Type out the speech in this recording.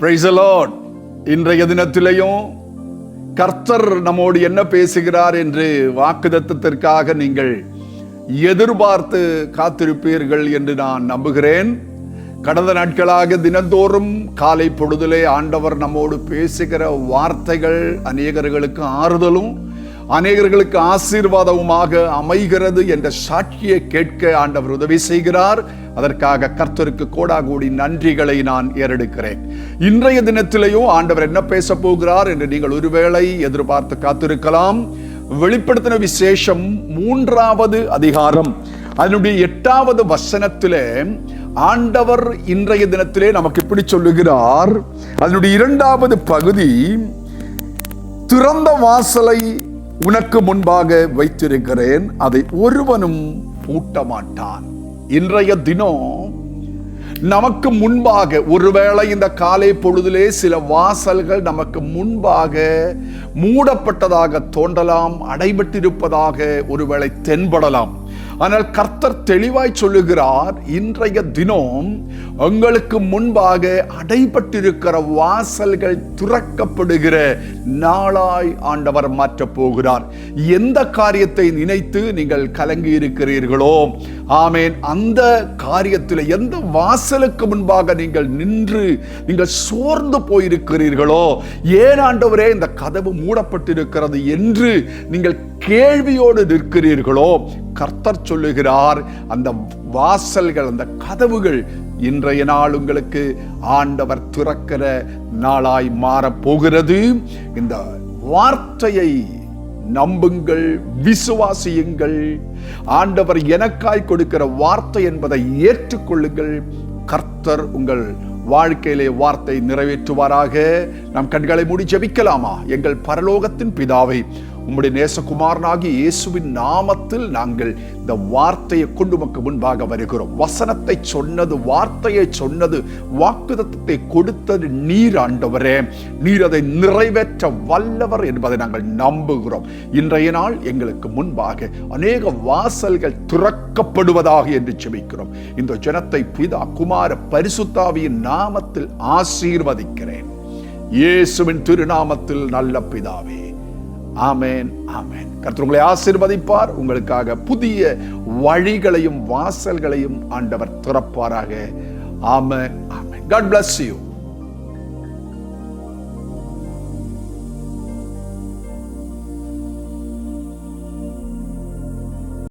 Praise the Lord. இன்றைய தினத்திலேயும் கர்த்தர் நம்மோடு என்ன பேசுகிறார் என்று வாக்குத்தத்தத்திற்காக நீங்கள் எதிர்பார்த்து காத்திருப்பீர்கள் என்று நான் நம்புகிறேன். கடந்த நாட்களாக தினந்தோறும் காலை பொழுதிலே ஆண்டவர் நம்மோடு பேசுகிற வார்த்தைகள் அநேகர்களுக்கு ஆறுதலும் அநேகர்களுக்கு ஆசீர்வாதமுமாக அமைகிறது என்ற சாட்சியை கேட்க ஆண்டவர் உதவி செய்கிறார். அதற்காக கர்த்தருக்கு கோடாகோடி நன்றிகளை நான் ஏறெடுக்கிறேன். இன்றைய தினத்திலேயும் ஆண்டவர் என்ன பேச போகிறார் என்று நீங்கள் ஒருவேளை எதிர்பார்த்து காத்திருக்கலாம். வெளிப்படுத்தின விசேஷம் 3வது அதிகாரம் அதனுடைய 8வது வசனத்திலே ஆண்டவர் இன்றைய தினத்திலே நமக்கு இப்படி சொல்லுகிறார். அதனுடைய 2வது பகுதி, திறந்த வாசலை உனக்கு முன்பாக வைத்திருக்கிறேன், அதை ஒருவனும் பூட்ட மாட்டான். இன்றைய தினம் நமக்கு முன்பாக ஒருவேளை இந்த காலை பொழுதிலே சில வாசல்கள் நமக்கு முன்பாக மூடப்பட்டதாக தோன்றலாம், அடைபட்டிருப்பதாக ஒருவேளை தென்படலாம். ஆனால் கர்த்தர் தெளிவாய் சொல்லுகிறார், இன்றைய தினம் உங்களுக்கு முன்பாக அடைபட்டிருக்கிற வாசல்கள் திறக்கப்படுகிற நாளாய் ஆண்டவர் மாற்றப் போகிறார். எந்த காரியத்தை நினைத்து நீங்கள் கலங்கி இருக்கிறீர்களோ, ஆமேன், அந்த காரியத்தில் எந்த வாசலுக்கு முன்பாக நீங்கள் நின்று நீங்கள் சோர்ந்து போயிருக்கிறீர்களோ, ஏன் ஆண்டவரே இந்த கதவு மூடப்பட்டிருக்கிறது என்று நீங்கள் கேள்வியோடு நிற்கிறீர்களோ, கர்த்தர் சொல்லுகிறார், அந்த வாசல்கள், அந்த கதவுகள் இன்றைய நாள் உங்களுக்கு ஆண்டவர் திறக்கிற நாளாய் மாறப்போகிறது. இந்த வார்த்தையை நம்புங்கள், விசுவாசியுங்கள். ஆண்டவர் எனக்காய் கொடுக்கிற வார்த்தை என்பதை ஏற்றுக்கொள்ளுங்கள். கர்த்தர் உங்கள் வாழ்க்கையிலே வார்த்தை நிறைவேற்றுவாராக. நாம் கண்களை மூடி ஜெபிக்கலாமா? எங்கள் பரலோகத்தின் பிதாவை, உம்முடைய நேசகுமாரனாகிய இயேசுவின் நாமத்தில் நாங்கள் இந்த வார்த்தையை கொண்டு உமக்கு முன்பாக வருகிறோம். வசனத்தை சொன்னது, வார்த்தையை சொன்னது, வாக்குத்தத்தத்தை கொடுத்தது நீர் ஆண்டவரே. நீர் அதை நிறைவேற்ற வல்லவர் என்பதை நாங்கள் நம்புகிறோம். இன்றைய நாள் எங்களுக்கு முன்பாக அநேக வாசல்கள் திறக்கப்படுவதாக என்று ஜெபிக்கிறோம். இந்த ஜனத்தை பிதா, குமார, பரிசுத்தாவியின் நாமத்தில் ஆசீர்வதிக்கிறேன். இயேசுவின் திருநாமத்தில் நல்ல பிதாவே, ஆமென், ஆமென். கர்த்தர் உங்களை ஆசீர்வதிப்பார். உங்களுக்காக புதிய வழிகளையும் வாசல்களையும் ஆண்டவர் திறப்பாராக. ஆமென், ஆமென். God bless you.